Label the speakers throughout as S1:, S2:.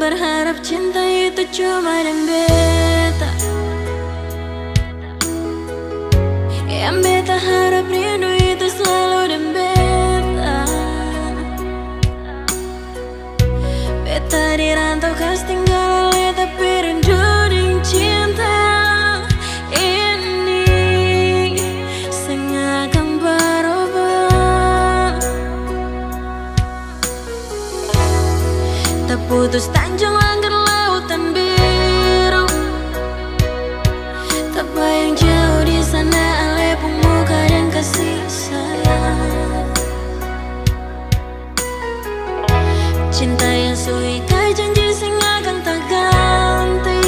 S1: berharap cinta itu cuma dan beta. Yang beta harap rindu itu selalu dan beta. Beta dirantau kas tinggal oleh tapi rindu ding cinta ini sengakan berubah. Terputus tanjung langgar lautan biru, tak bayang jauh di sana ale pemuka dan kasih sayang. Cinta yang suika janji sing akan tak ganti.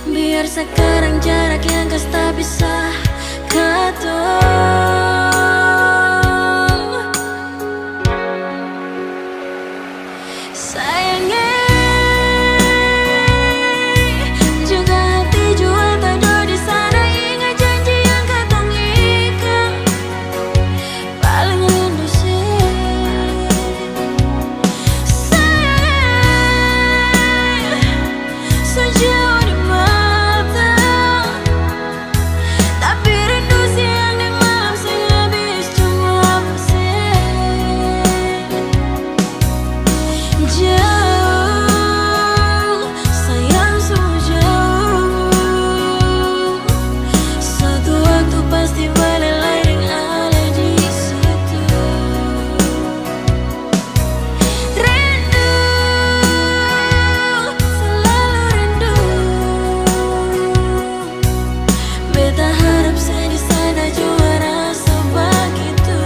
S1: Biar sekarang jarak yang kas tak bisa katong. Sayangnya juga hati jua tak ada di sana. Ingat janji yang katong ikat, paling rindu sih. Sayang sejauh di mata, tapi rindu siang dan malam sing habis cuma pasir. Jauh, sayang sungguh jauh. Suatu waktu pasti balik lagi ada di situ. Rindu, selalu rindu. Beta harap saya di sana jua rasa begitu.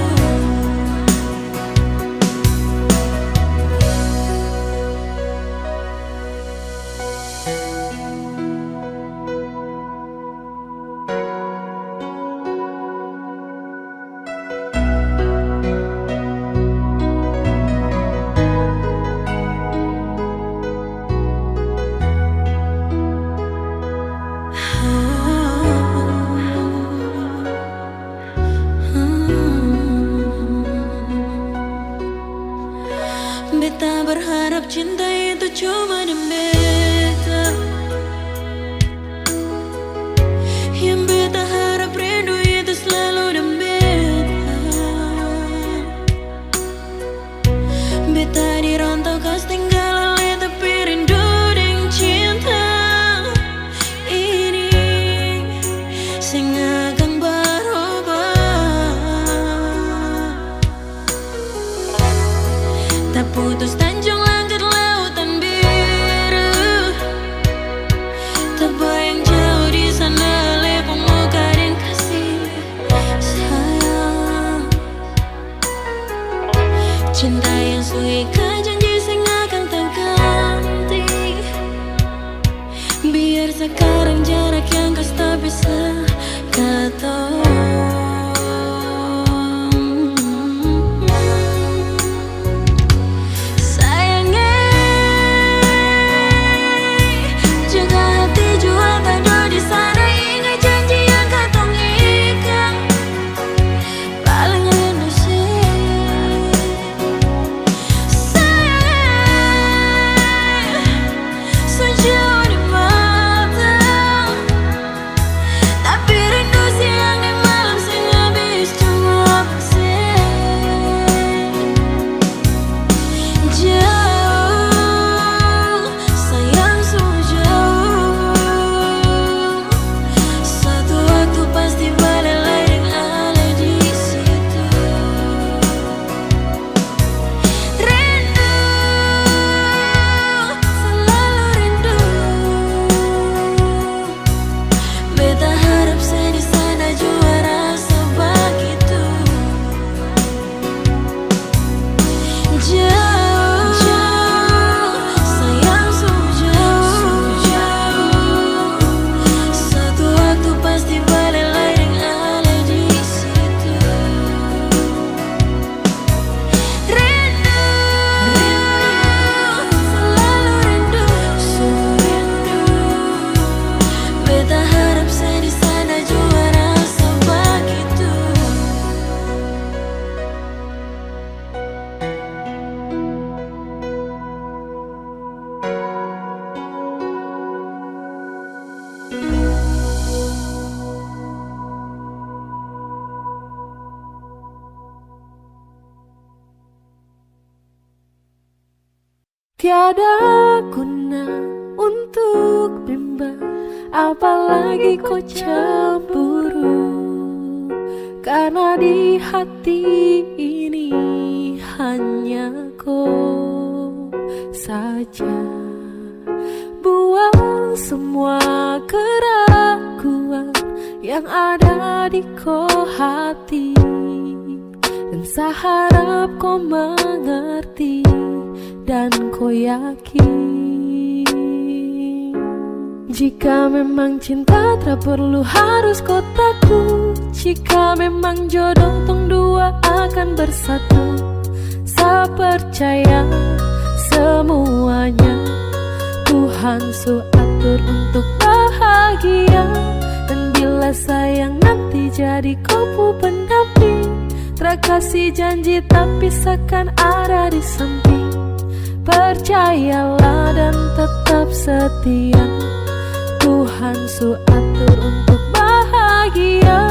S1: Beta berharap cinta itu cuma dan beta. Yang beta harap rindu itu selalu dan beta. Beta dirantau kas tinggal oleh tapi rindu ding cinta ini sing akan berubah. Tak putus tanjung langgar lautan biru, tak bayang jauh di sana oleh pemuka dan kasih sayang. Cinta yang suika janji sing akan tak ganti. Biar sekarang jarak yang kas tak bisa katong. Sejauh di mata, Tiada guna untuk bimbang, apalagi kau cemburu. Karena di hati ini hanya kau saja. Buang semua keraguan yang ada di kau hati, dan saya harap kau mengerti dan kau yakin. Jika memang cinta tak perlu harus kau takut. Jika memang jodoh tong dua akan bersatu, saya percaya semuanya Tuhan su atur untuk bahagia. Dan bila sayang nanti jadi kau pendamping, terkasih janji tapi seakan ada di samping. Percayalah dan tetap setia, Tuhan su atur untuk bahagia.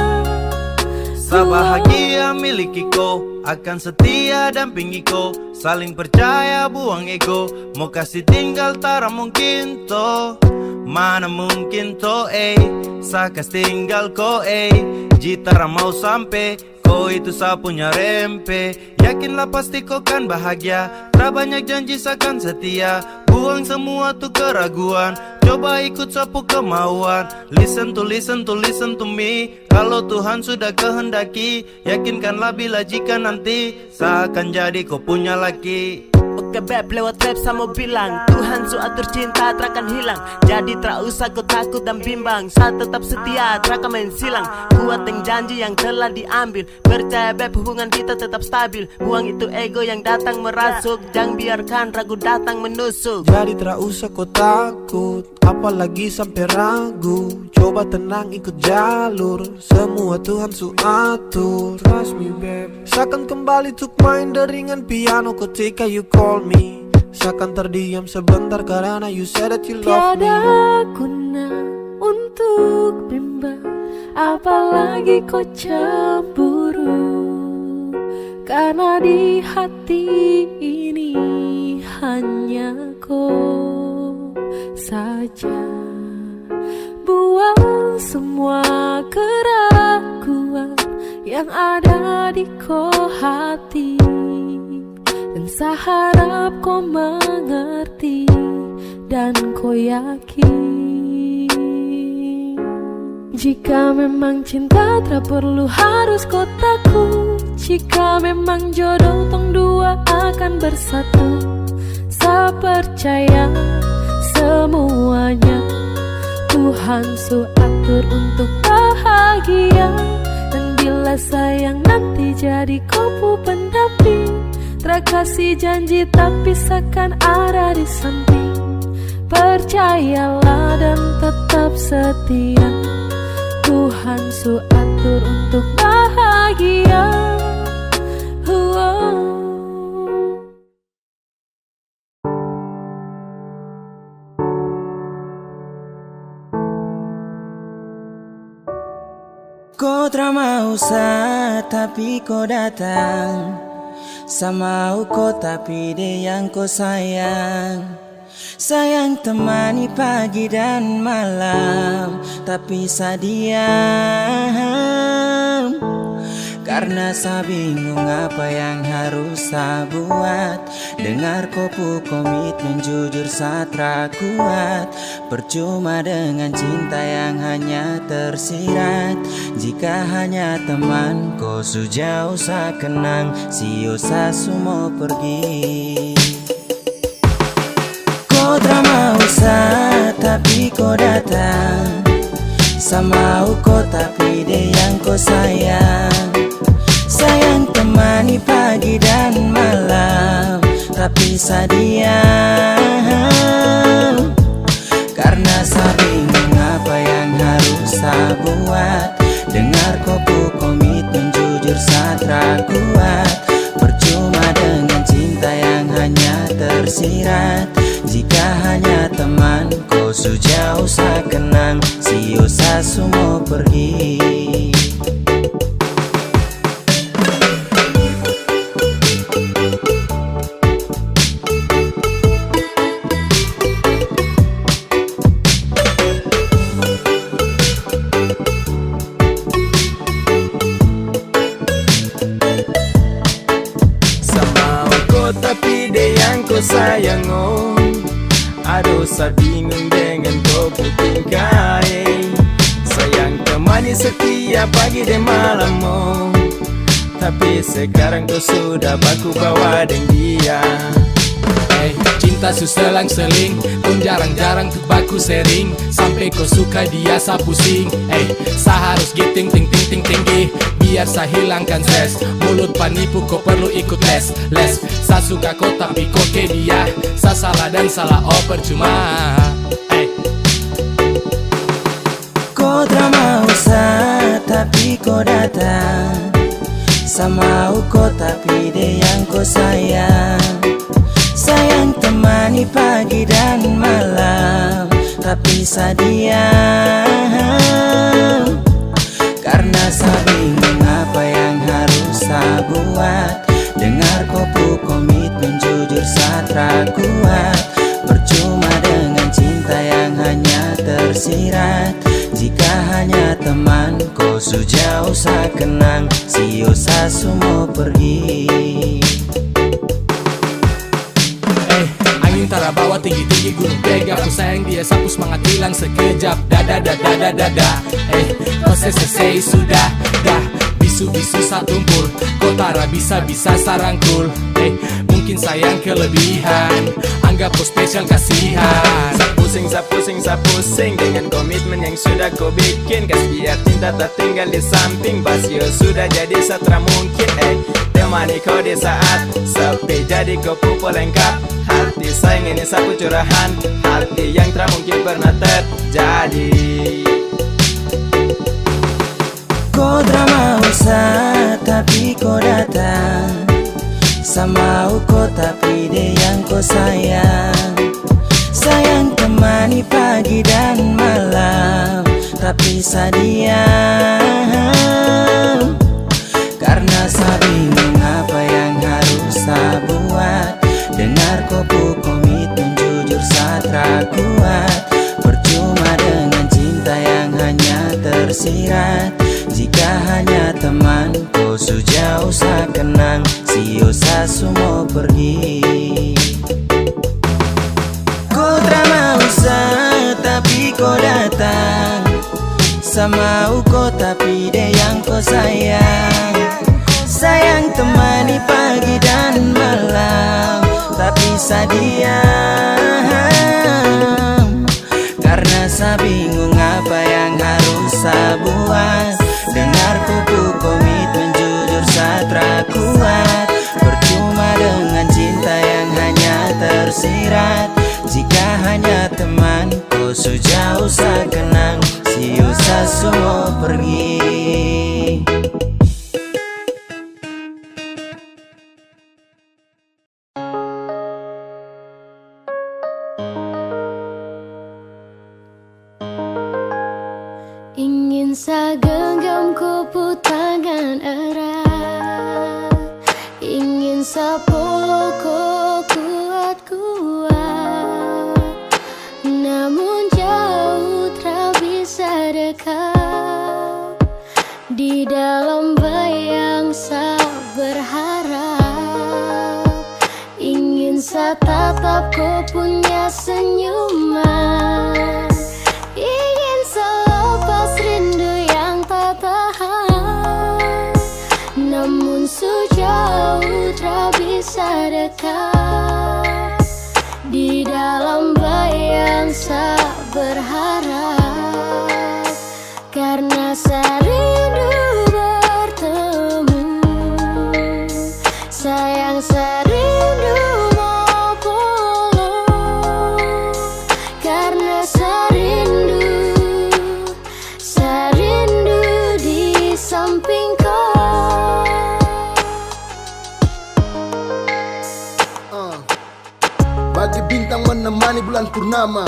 S2: Sabahagia miliki ko, akan setia dampingi ko. Saling percaya buang ego, mau kasih tinggal tara mungkin to. Mana mungkin to sakas tinggal ko jitara mau sampai. Ko itu sa punya rempe, yakinlah pasti kau kan bahagia. Tak banyak janji sakan setia, buang semua tuh keraguan. Coba ikut sapu kemauan. Listen to me. Kalau Tuhan sudah kehendaki, yakinkanlah bila jika nanti seakan jadi kau punya laki.
S3: Oke beb, lewat rap sama bilang Tuhan su atur cinta terakan hilang. Jadi tak usah kau takut dan bimbang, saya tetap setia terakan main silang. Kuat yang janji yang telah diambil, percaya beb hubungan kita tetap stabil. Buang itu ego yang datang merasuk, jangan biarkan ragu datang menusuk.
S4: Jadi tak usah kau takut, apalagi sampai ragu. Coba tenang ikut jalur, semua Tuhan su atur. Trust me babe. Seakan kembali tuk main deringan piano ketika you call me. Seakan terdiam sebentar karena you said that you love me.
S1: Tiada guna untuk bimbang, apalagi kau cemburu. Karena di hati ini hanya kau saja. Buang semua keraguan yang ada di kau hati, dan saya harap kau mengerti dan kau yakin. Jika memang cinta tak perlu harus kau takut. Jika memang jodoh tong dua akan bersatu, saya percaya semuanya Tuhan su atur untuk bahagia. Dan bila sayang nanti jadi kau pendamping, terkasih janji tapi seakan ada di samping. Percayalah dan tetap setia, Tuhan su atur untuk bahagia.
S5: Kau tak mau tapi kau datang. Sama kau tapi dia yang kau sayang. Sayang temani pagi dan malam, tapi sadiam. Karena saya bingung apa yang harus saya buat. Dengar kopu komitmen jujur satra kuat. Percuma dengan cinta yang hanya tersirat. Jika hanya teman kau sejauh saya kenang, sio saya semua pergi. Kau tak mau tapi kau datang. Sama kau tapi dia yang kau sayang. Sayang temani pagi dan malam, tapi sadiam. Karena saya bingung apa yang harus saya buat. Dengar kopu komitmen jujur satra kuat. Percuma dengan cinta yang hanya tersirat. Jika hanya teman kau sejauh saya kenang, sio saya semua pergi. bingung dengan kopu tingkai. Sayang temani setiap pagi dan malammu, tapi sekarang kau sudah baku bawa dengan dia.
S6: Cinta selang-seling, kau jarang-jarang tuh baku sering. Sampai kau suka dia sa pusing. Sa harus giting ting ting ting tinggi, biar sa hilangkan stres. Mulut penipu kau perlu ikut les. Sa suka kau tapi kau ke dia. Sa salah dan salah oh percuma.
S5: Kau tak mau sa tapi kau datang. Sama kau tapi dia yang kau sayang. Sayang temani pagi dan malam, tapi sa diam. Karena sa bingung apa yang harus sa buat. Dengar kopu komitmen jujur sa tak kuat. Percuma dengan cinta yang hanya tersirat. Jika hanya teman kau sejauh sa kenang, sio sa semua pergi.
S6: Angin tara bawa tinggi-tinggi gunung pega. Aku sayang dia sapu semangat hilang sekejap. Dada. Kau selesai sudah dah. Bisu-bisu sa tumpul, kau tara bisa-bisa sarangkul. Mungkin sayang kelebihan, anggap kau spesial kasihan.
S5: Sa pusing dengan komitmen yang sudah kau bikin. Kas biar cinta tak tinggal di samping. Basio sudah jadi satra mungkin. Temani kau di saat sepi, jadi kau pelengkap hati. Sayang ini sapu curahan hati yang tak mungkin pernah terjadi. Kau tak mau sa tapi kau datang. Sama kau tapi dia yang kau sayang. Sayang temani pagi dan malam, tapi sa diam. Karena sa bingung apa yang harus sa buat. Dengar kopu komitmen jujur sa tak kuat. Percuma dengan cinta yang hanya tersirat. Jika hanya teman kau sejauh sa kenang, sio sa semua pergi. Kau tak mau sa tapi kau datang. Sama kau tapi dia yang kau sayang. Sayang temani pagi dan malam, tapi sa diam. Karena sa bingung apa yang harus sa buat. Dengar kopu komitmen jujur sa tak kuat. Percuma dengan cinta yang hanya tersirat. Jika hanya teman kau sejauh sa kenang, sio sa semua pergi.
S1: Ingin sa genggam kopu tangan erat. Ingin sa peluk kau kuat-kuat. Namun jauh tak bisa dekat. Di dalam bayang sa berharap. Ingin sa tatap kau punya senyuman. Ingin sa lepas rindu yang tak tahan. Namun sejauh tak bisa dekat. Di dalam bayang sa berharap. Karena sa rindu bertemu. Sayang sa rindu mau pulang. Karena sa rindu di samping kau.
S7: Bagi bintang menemani bulan purnama.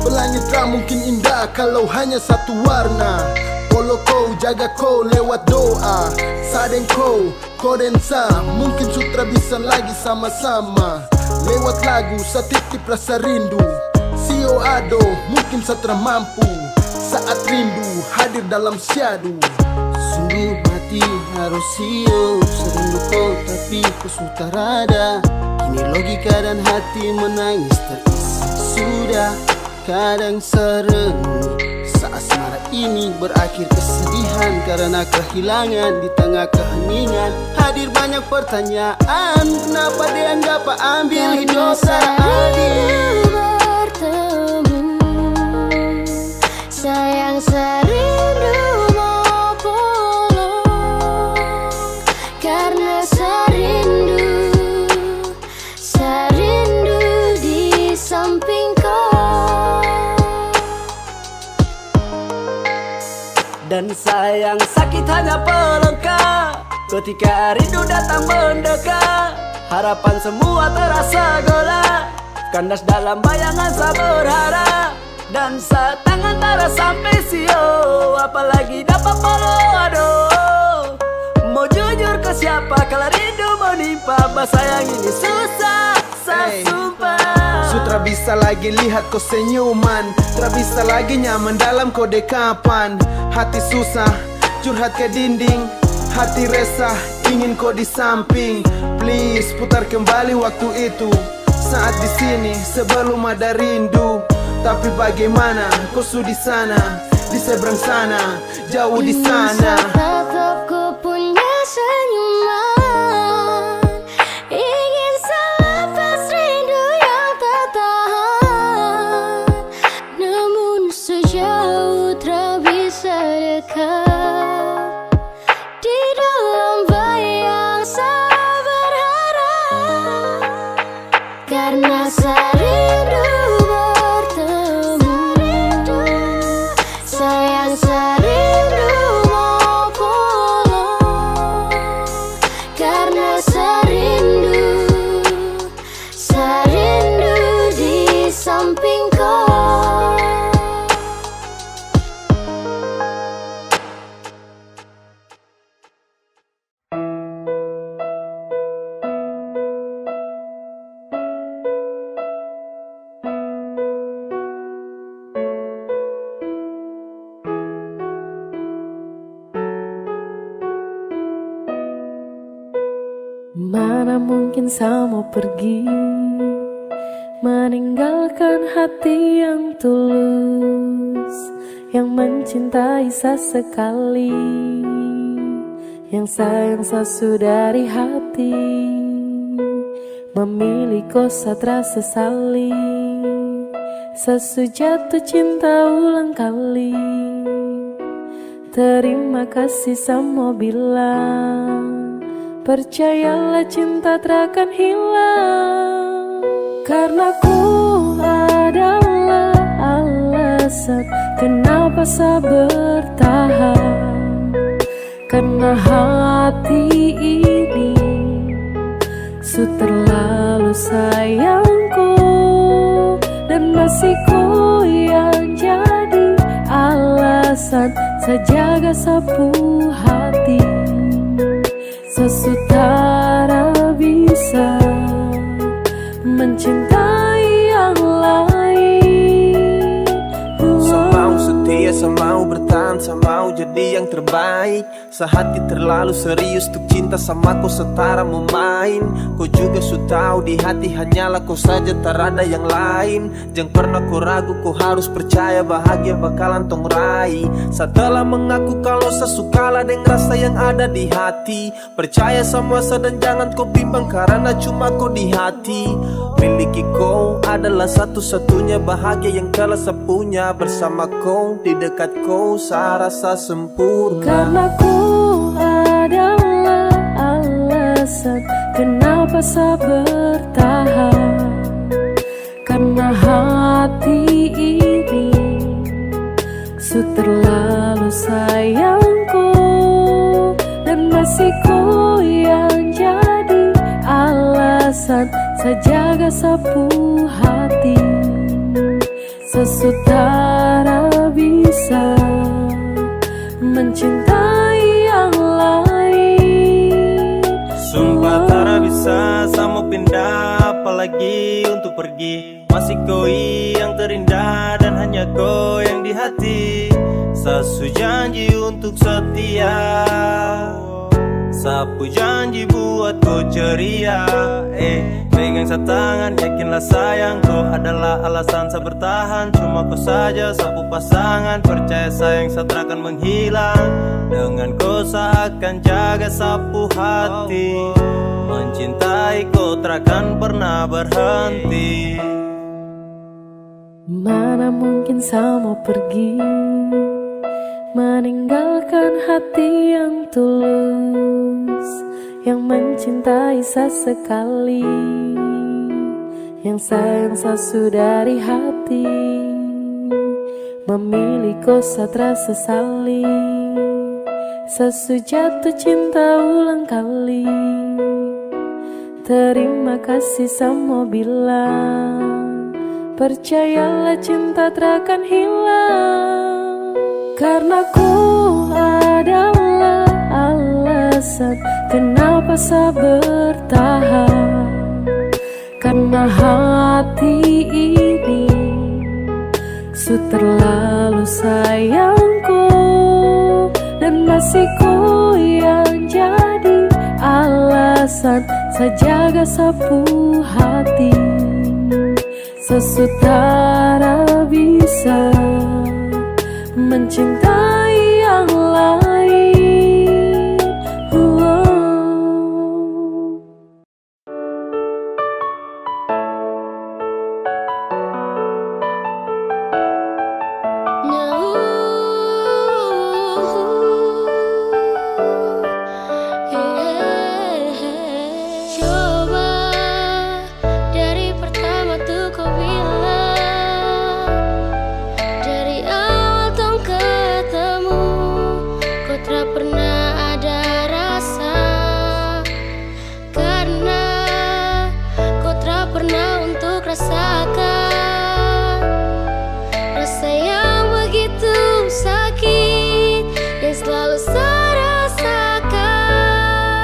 S7: Pelangit tak mungkin indah kalau hanya satu warna. Polo kau, jaga kau lewat doa. Sadeng kau dan sa, mungkin sutra bisa lagi sama-sama. Lewat lagu, sa titip rasa rindu. Sio ado, mungkin satra mampu. Saat rindu hadir dalam syadu. Sungguh mati harus sio. Serindu kau tapi ku sudah rada. Kini logika dan hati menangis terisi. Sudah kadang serendu. Saat asmara ini berakhir kesedihan karena kehilangan di tengah keheningan. Hadir banyak pertanyaan, kenapa dianggap ambil hidup seadil.
S1: Bertemu, sayang serindu mau pulang, karena serindu di samping kau.
S3: Dan sayang sakit hanya pelengkap ketika rindu datang mendekat. Harapan semua terasa gelap, kandas dalam bayangan saya berharap. Dan saat tangan tara sampai sio, apalagi dapat follow, aduh. Mau jujur ke siapa kalau rindu menimpa, bahasa yang ini susah, saya sumpah.
S4: Sutra bisa lagi lihat kau senyuman, tak bisa lagi nyaman dalam kau dekapan. Hati susah, curhat ke dinding, hati resah, ingin kau di samping. Please putar kembali waktu itu, saat di sini sebelum ada rindu. Tapi bagaimana kau sudah di sana, di seberang sana, jauh di sana.
S1: Tetap ku punya senyuman, ingin selepas rindu yang tak tahan. Namun sejauh tak bisa dekat, di dalam bayang saya berharap, karena serindu bertemu. Sayang serindu mau pulang, karena serindu di samping kau. Mana mungkin saya mau pergi, meninggalkan hati yang tulus, yang mencintai sesekali, yang sayang saya dari hati. Memilih kau terasa sesali, sejatuh cinta ulang kali. Terima kasih sama bilang, percayalah cinta takkan hilang. Karena ku adalah alasan kenapa saya bertahan. Karena hati ini su terlalu sayangku, dan masih ku yang jadi alasan saya jaga sapu hati. Sesutara bisa mencintai yang lain.
S4: Saya mau setia, saya mau bertahan, saya mau jadi yang terbaik. Sehati terlalu serius untuk cinta sama kau setara memain. Kau juga sudah tahu di hati hanyalah kau saja, tak ada yang lain. Jangan pernah kau ragu, kau harus percaya bahagia bakalan tong raih. Setelah mengaku kalau sesukalah dengan rasa yang ada di hati. Percaya sama saya dan jangan kau bimbang karena cuma kau di hati. Miliki kau adalah satu-satunya bahagia yang telah saya punya. Bersama kau, di dekat kau, saya rasa sempurna.
S1: Karena ku adalah alasan kenapa saya bertahan. Karena hati ini su terlalu sayangku, dan masih ku yang jadi alasan saya jaga sapu hati. Sesutara bisa mencintai yang lain.
S2: Sumpah tak bisa sama pindah, apalagi untuk pergi. Masih kau yang terindah dan hanya kau yang di hati. Saya janji untuk setia, Sapu janji buat ku ceria. Pegang setangan, yakinlah sayangku adalah alasan saya bertahan. Cuma kau saja sapu pasangan, percaya sayang saya akan menghilang. Dengan kau saya akan jaga sapu hati. Mencintai kau takkan pernah berhenti.
S1: Mana mungkin saya mau pergi, meninggalkan hati yang tulus, yang mencintai sesekali, yang sayang sesu dari hati. Memilih kau satra sesali, sesu jatuh cinta ulang kali. Terima kasih sama bilang, percayalah cinta takkan hilang. Karena ku adalah alasan kenapa saya bertahan. Karena hati ini su terlalu sayangku, dan masih ku yang jadi alasan saya jaga sapu hati. Sesutara bisa mencintai yang lain.
S8: Coba dari pertama tuh kau bilang, dari awal tong ketemu, kau tak pernah ada rasa. Karena kau tak pernah untuk rasakan rasa yang begitu sakit yang selalu saya rasakan.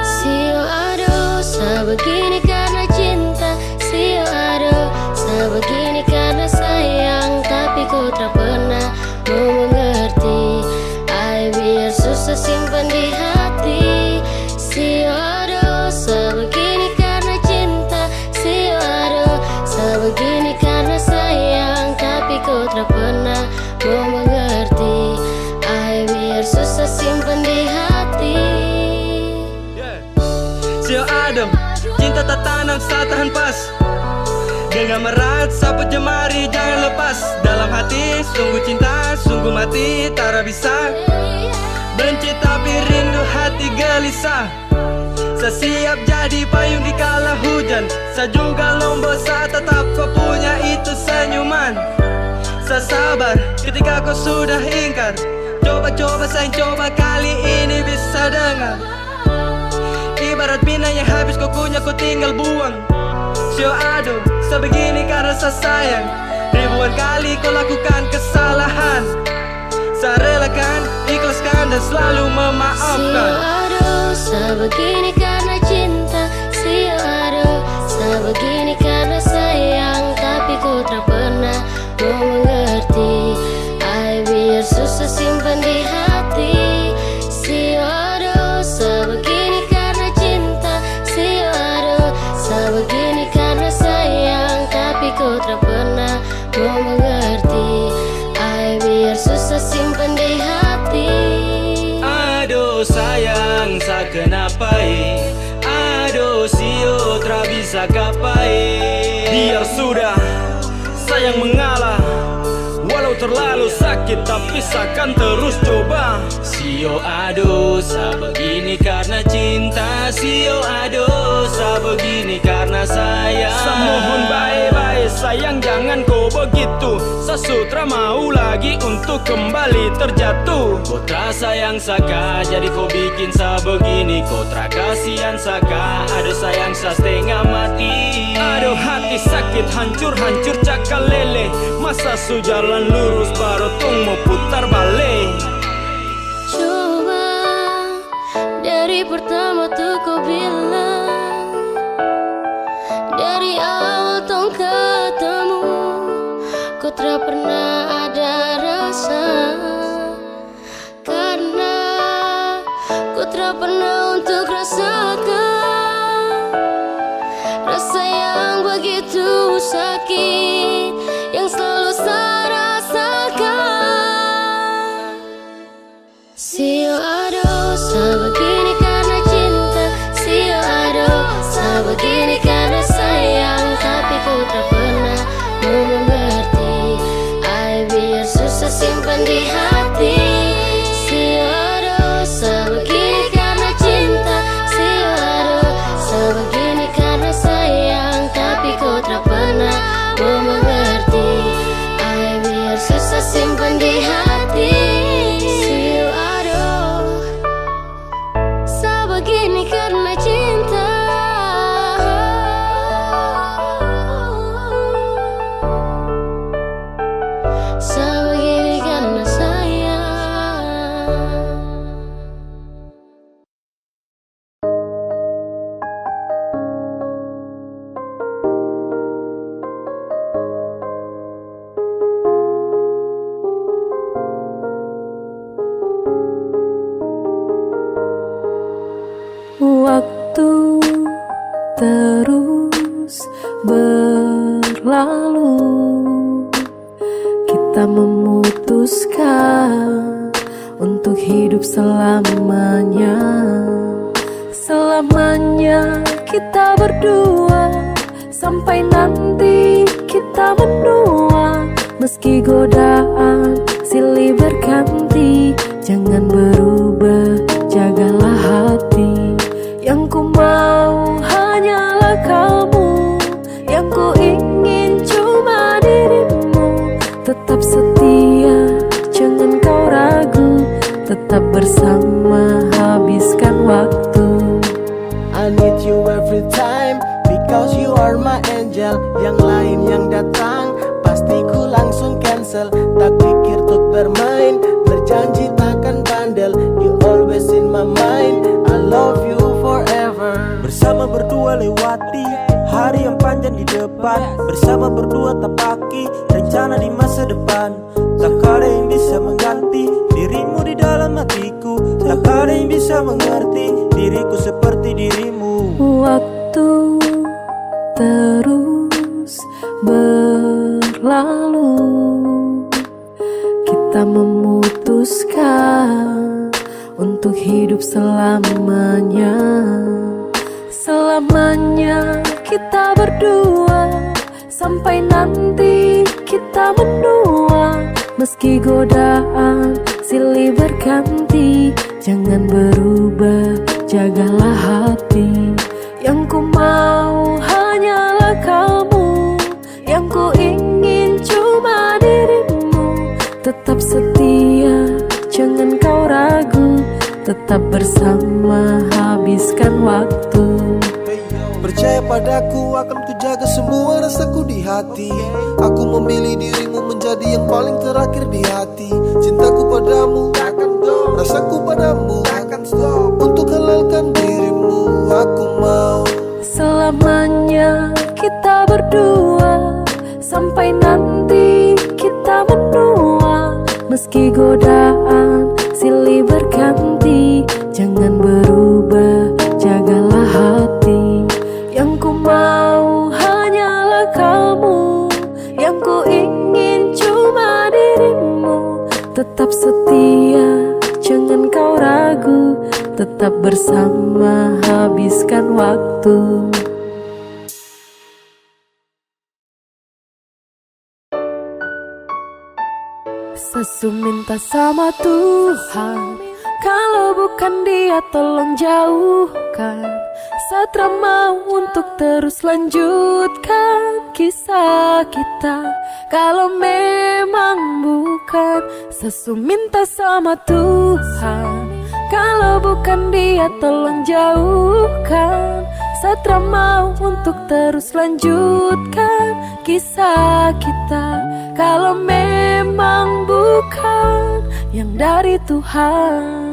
S8: Sio aduh, saya begini karena cinta. Sio aduh, saya begini karena sayang. Tapi kau tak pernah mau mengerti. Ay, biar susah simpan di hati. Sio aduh, saya begini karena cinta. Sio aduh, saya begini karena sayang. Tapi kau tak pernah mau mengerti. Ay, biar susah simpan di hati.
S2: Sio adem, cinta tak tanam saat tahan pas. Genggam erat, sapu jemari jangan lepas. Dalam hati, sungguh cinta, sungguh mati. Tak bisa benci tapi rindu hati gelisah. Saya siap jadi payung di kala hujan. Saya juga lombok saat tetap kau punya itu senyuman. Saya sabar ketika kau sudah ingkar. Coba-coba sayang, coba kali ini bisa dengar. Ibarat bina yang habis kau kunyah kau tinggal buang. Sio aduh, saya begini karena saya sayang. Ribuan kali kau lakukan kesalahan. Saya relakan, ikhlaskan dan selalu memaafkan.
S8: Sio aduh, saya begini karena cinta. Sio aduh, saya begini karena sayang. Tapi kau tak pernah mau mengerti. Ay, biar susah simpan di hati. Sio aduh, saya begini karena cinta. Sio aduh, saya begini karena sayang. Tapi kau tak pernah mau mengerti. Ay, biar susah simpan di hati.
S5: Aduh sayang, sa kenapa Aduh sio tra bisa kapai.
S2: Biar sudah, sayang mengalah. Walau terlalu sakit tapi seakan terus coba.
S5: Sio aduh, sa begini karena cinta. Sio aduh, sa begini karena sayang.
S2: Saya mohon baik-baik sayang jangan kau begitu. Sasutra mau lagi untuk kembali terjatuh.
S5: Kotra sayang saka, jadi kau bikin sa begini. Kotra kasihan saka, aduh sayang sa setengah mati.
S2: Aduh hati sakit hancur-hancur cakal lele. Masa su jalan lurus baru tung mau putar balik.
S8: Coba dari pertama tuh kau bilang, dari awal tong ketemu, kau tak pernah ada rasa. Karena kau tak pernah untuk rasa susah simpan di hati. Aduh, sebegini karena cinta. Aduh, sebegini karena sayang. Tapi kau tak pernah mau mengerti. Biar susah simpan di hati. Aduh, sebegini karena cinta. Sebegini karena sayang.
S1: Waktu terus berlalu, kita memutuskan untuk hidup selamanya. Selamanya kita berdua, sampai nanti kita menua. Meski godaan silih berganti, jangan berubah, jagalah hati. Yang ku mau hanyalah kamu, yang ku ingin cuma dirimu. Tetap setia, jangan kau ragu, tetap bersama, habiskan waktu.
S3: I need you every time, because you are my angel. Yang lain yang datang, pasti ku langsung cancel. Tak pikir untuk bermain, berjanji takkan bandel. You always in my mind, I love you forever.
S9: Bersama berdua lewati hari yang panjang di depan. Bersama berdua tapaki rencana di masa depan. Tak ada yang bisa mengganti dirimu di dalam hatiku. Tak ada yang bisa mengerti diriku seperti dirimu.
S1: Waktu terus berlalu, kita memutuskan untuk hidup selamanya. Selamanya kita berdua, sampai nanti kita menua. Meski godaan silih berganti, jangan berubah, jagalah hati. Yang ku mau hanyalah kamu, yang ku ingin cuma dirimu. Tetap setia, jangan kau ragu, tetap bersama, habiskan waktu.
S4: Percaya padaku, akan ku jaga semua rasaku di hati. Aku memilih dirimu menjadi yang paling terakhir di hati. Cintaku padamu takkan stop, rasaku padamu takkan stop. Untuk halalkan dirimu, aku mau
S1: selamanya kita berdua, sampai nanti kita menua. Meski godaan silih berganti, jangan berubah, jagalah hati. Yang ku mau hanyalah kamu, yang ku ingin cuma dirimu. Tetap setia, jangan kau ragu, tetap bersama, habiskan waktu. Sesu minta sama Tuhan, kalau bukan Dia tolong jauhkan. Satra mau untuk terus lanjutkan kisah kita. Kalau memang bukan, Sesu minta sama Tuhan, kalau bukan Dia tolong jauhkan. Satra mau untuk terus lanjutkan kisah kita. Kalau memang bukan yang dari Tuhan.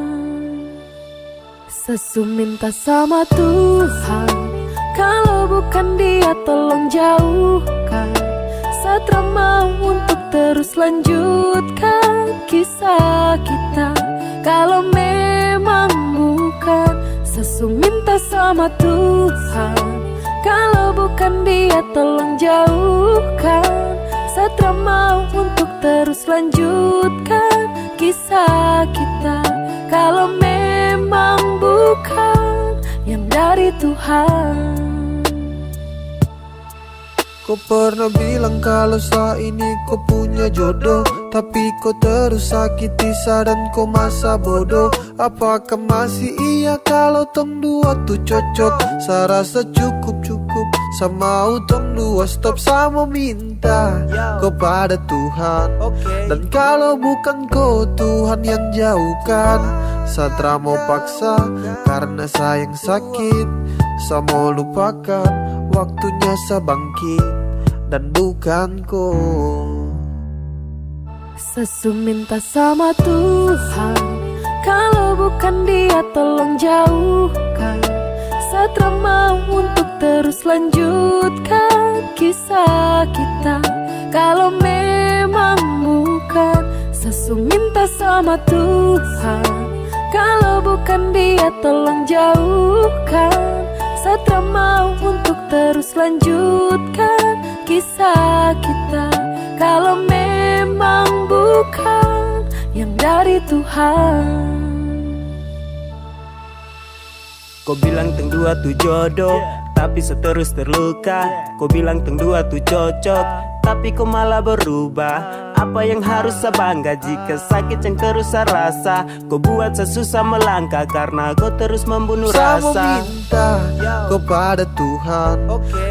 S1: Sesu minta sama Tuhan, kalau bukan Dia tolong jauhkan. Satra mau untuk terus lanjutkan kisah kita. Kalau memang bukan, Sesu minta sama Tuhan, kalau bukan Dia tolong jauhkan. Satra mau untuk terus lanjutkan kisah kita. Kalau memang bukan yang dari Tuhan.
S4: Kau pernah bilang kalau saat ini kau punya jodoh, tapi kau terus sakiti sa dan kau masa bodoh. Apakah masih iya kalau tong dua tuh cocok? Sa rasa cukup sama tong dua stop sama minta kepada Tuhan. Dan kalau bukan kau Tuhan yang jauhkan, Satra mau paksa karena sayang sakit. Sa mau lupakan waktunya sa bangkit dan bukan kau.
S1: Sesu minta sama Tuhan, kalau bukan Dia tolong jauhkan. Satra mau untuk terus lanjutkan kisah kita. Kalau memang bukan, Sesu minta sama Tuhan, kalau bukan Dia tolong jauhkan. Satra mau untuk terus lanjutkan kisah kita. Kalau memang bukan yang dari Tuhan.
S9: Kau bilang teng dua tuh jodoh, tapi seterus terluka. Kau bilang teng dua tuh cocok, tapi kau malah berubah. Apa yang harus saya bangga jika sakit yang terus saya rasa? Kau buat saya susah melangkah karena kau terus membunuh
S4: Saya
S9: rasa.
S4: mau minta kepada Tuhan,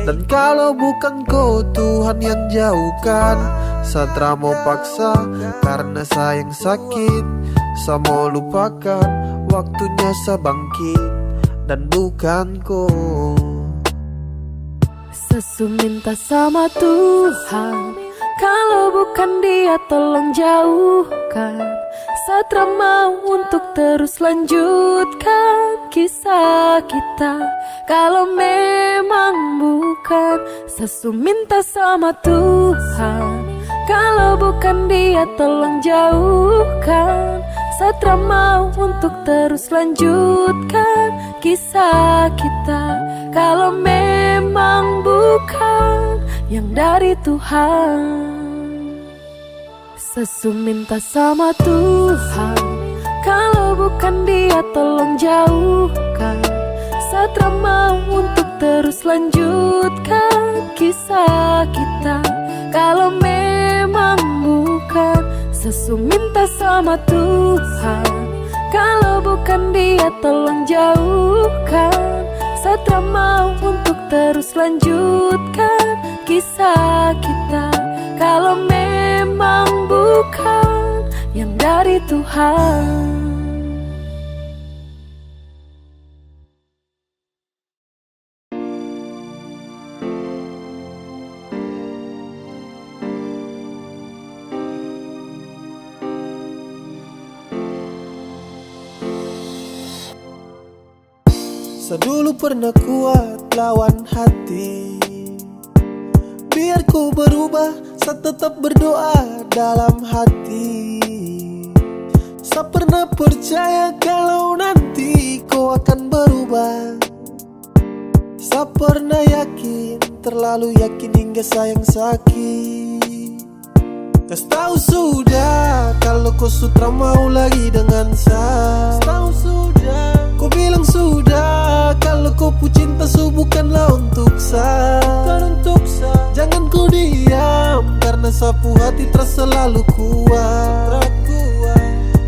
S4: dan kalau bukan kau Tuhan yang jauhkan. Satra mau paksa karena sayang sakit. Saya mau lupakan waktunya saya bangkit dan bukan kau.
S1: Sesu minta sama Tuhan, kalau bukan Dia tolong jauhkan. Satra mau untuk terus lanjutkan kisah kita. Kalau memang bukan, Sesu minta sama Tuhan, kalau bukan Dia tolong jauhkan. Satra mau untuk terus lanjutkan kisah kita. Kalau memang bukan yang dari Tuhan. Sesu minta sama Tuhan, kalau bukan Dia tolong jauhkan. Satra mau untuk terus lanjutkan kisah kita. Kalau memang bukan, Sesu minta sama Tuhan, kalau bukan Dia tolong jauhkan. Satra mau untuk terus lanjutkan kisah kita. Kalau memang bukan yang dari Tuhan.
S4: Saya dulu pernah kuat lawan hati, biar ku berubah, saya tetap berdoa dalam hati. Saya pernah percaya kalau nanti kau akan berubah. Saya pernah yakin, terlalu yakin hingga sayang sakit. Kas tahu sudah kalau kau sutra mau lagi dengan saya. Tahu sudah, kau bilang sudah kalau kau pu cinta su bukanlah untuk saya. Jangan kau diam karena sapu hati terasa selalu kuat.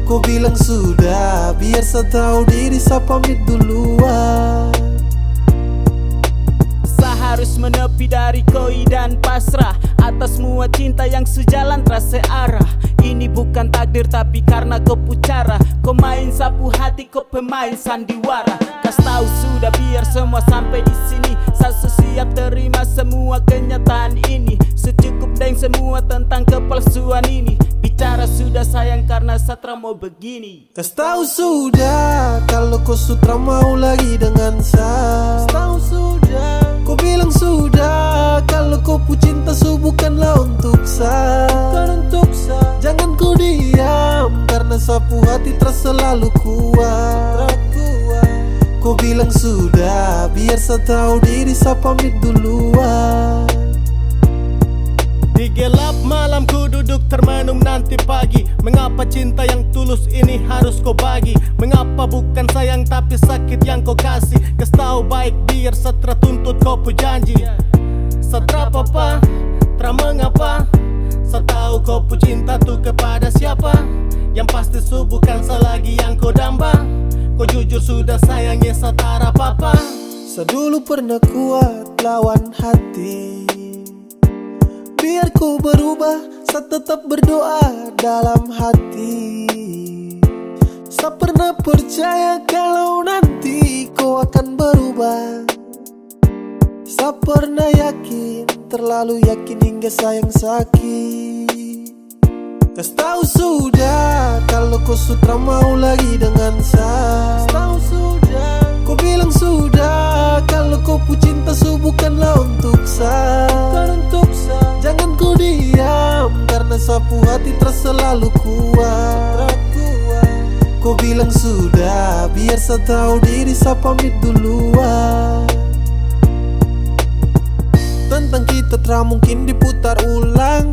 S4: Kau bilang sudah, biar saya tahu diri saya pamit duluan.
S9: Harus menepi dari koi dan pasrah atas semua cinta yang sejalan terasa arah. Ini bukan takdir tapi karena kau pucara. Kau main sapu hati, kau pemain sandiwara. Kas tahu sudah biar semua sampai di sini. Saya siap terima semua kenyataan ini. Secukup dengan semua tentang kepalsuan ini. Bicara sudah sayang karena Satra mau begini.
S4: Kas tahu sudah kalau kau sutra mau lagi dengan saya. Tahu sudah, kau bilang sudah kalau kau pu cinta su bukanlah untuk saya. Jangan kau diam karena sapu hati terasa selalu kuat. Kau bilang sudah, biar saya tahu diri saya pamit duluan.
S10: Di gelap malam ku duduk termenung nanti pagi. Mengapa cinta yang tulus ini harus kau bagi? Mengapa bukan sayang tapi sakit yang kau kasih? Kas tahu baik biar Satra tuntut kau pu janji. Satra papa, tra mengapa? Saya tahu kau pu cinta tuh kepada siapa. Yang pasti su bukan selagi yang kau damba. Kau jujur sudah sayangnya saya tak apa-apa.
S4: Saya dulu pernah kuat lawan hati. Biar ku berubah, saya tetap berdoa dalam hati. Saya pernah percaya kalau nanti kau akan berubah. Saya pernah yakin, terlalu yakin hingga sayang sakit. Kas tahu sudah kalau kau sutra mau lagi dengan saya. Tahu sudah, kau bilang sudah kalau kau pu cinta su bukanlah untuk saya. Jangan kau diam karena sapu hati terasa selalu kuat. Kau bilang sudah, biar saya tahu diri saya pamit duluan. Tentang kita tak mungkin diputar ulang.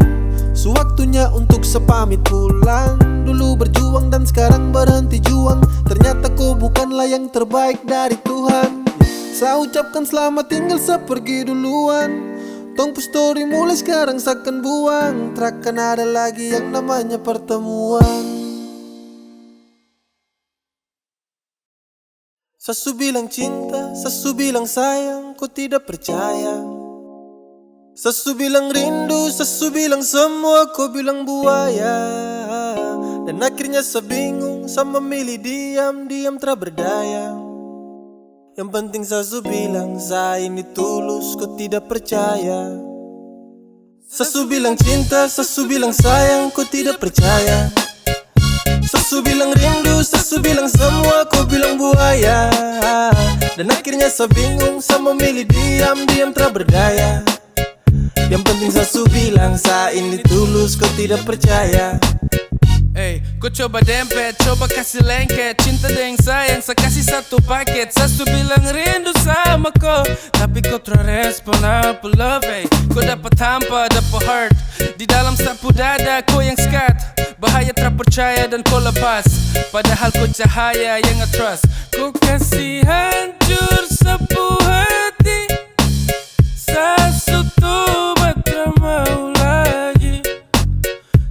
S4: Sewaktunya untuk sepamit pulang. Dulu berjuang dan sekarang berhenti juang. Ternyata kau bukanlah yang terbaik dari Tuhan. Saya ucapkan selamat tinggal, saya pergi duluan. Tong pu story mulai sekarang saya akan buang. Takkan ada lagi yang namanya pertemuan. Sasu bilang cinta, sasu bilang sayang, kau tidak percaya. Sasu bilang rindu, sasu bilang semua, kau bilang buaya. Dan akhirnya saya bingung, saya memilih diam tak berdaya. Yang penting sasu bilang, saya ini tulus, kau tidak percaya. Sasu bilang cinta, sasu bilang sayang, kau tidak percaya. Sasu bilang rindu, sasu bilang semua, kau bilang buaya. Dan akhirnya saya bingung, saya memilih diam tak berdaya. Yang penting sasu bilang, saya ini tulus, kau tidak percaya.
S11: Hey, kau coba dempet, coba kasih lengket. Cinta dengan sayang, saya kasih satu paket. Sasu bilang rindu sama kau, tapi kau terrespon apa love. Hey, kau dapat hampa, dapat heart. Di dalam sapu dada, kau yang skat. Bahaya terpercaya dan kau lepas. Padahal kau cahaya yang nge-trust. Kau kasih hancur sapu hati. Sasu tuh tak mau lagi.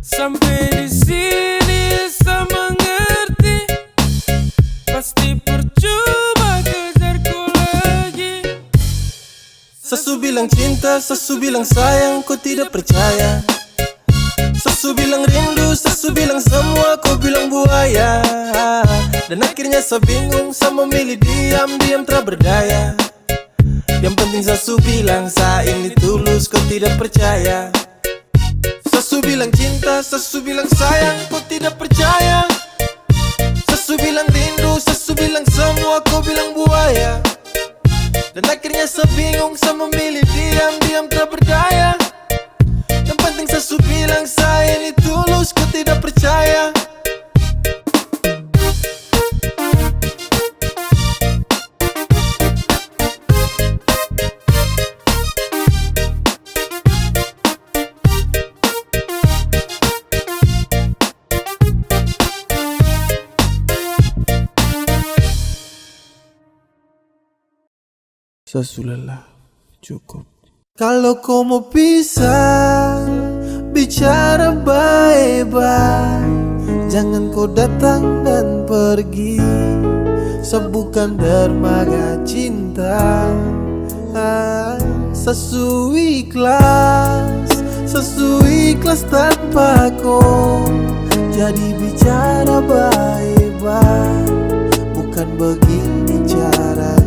S11: Sampai di sini saya mengerti. Pasti percuma kejar kau lagi.
S4: Sasu bilang cinta, sasu bilang sayang, kau tidak percaya. Sasu bilang rindu, sasu bilang semua, kau bilang buaya. Dan akhirnya saya bingung, saya memilih diam tak berdaya. Yang penting sasu bilang, saya ini tulus, kau tidak percaya. Sasu bilang cinta, sasu bilang sayang, kau tidak percaya. Sasu bilang rindu, sasu bilang semua, kau bilang buaya. Dan akhirnya saya bingung, saya memilih diam tak berdaya. Yang penting sasu bilang, saya ini tulus, kau tidak percaya. Sasu lelah, cukup. Kalau kau mau pisah, bicara baik-baik. Jangan kau datang dan pergi. Sebukan dermaga cinta. Sasu ikhlas tanpa kau. Jadi bicara baik-baik. Bukan begini caranya.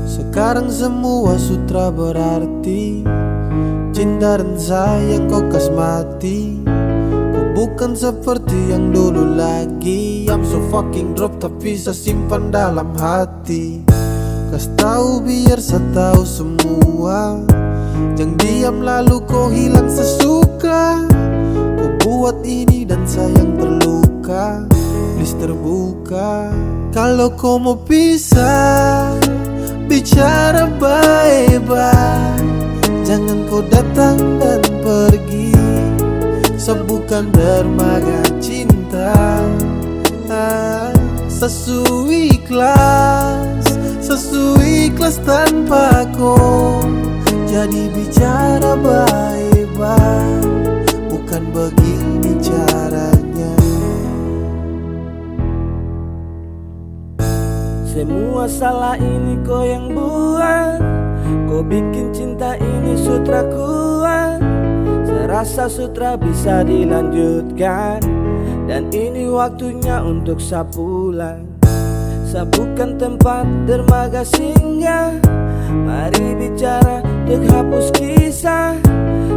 S4: Sekarang semua sutra berarti. Cinta dan sayang kau kasmati. Kau bukan seperti yang dulu lagi. I'm so fucking drop tapi saya simpan dalam hati. Kas tahu biar saya tahu semua. Jangan diam lalu kau hilang sesuka. Kau buat ini dan sayang terluka. Please terbuka. Kalau kau mau pisah, bicara baik-baik. Jangan kau datang dan pergi. Sebukan dermaga cinta. Sasu ikhlas tanpa kau. Jadi bicara baik-baik, bukan begini caranya.
S9: Semua salah ini kau yang buat, kau bikin cinta ini sutra kuat. Saya rasa sutra bisa dilanjutkan, dan ini waktunya untuk sapulan. Saya bukan tempat dermaga singgah, mari bicara untuk hapus kisah.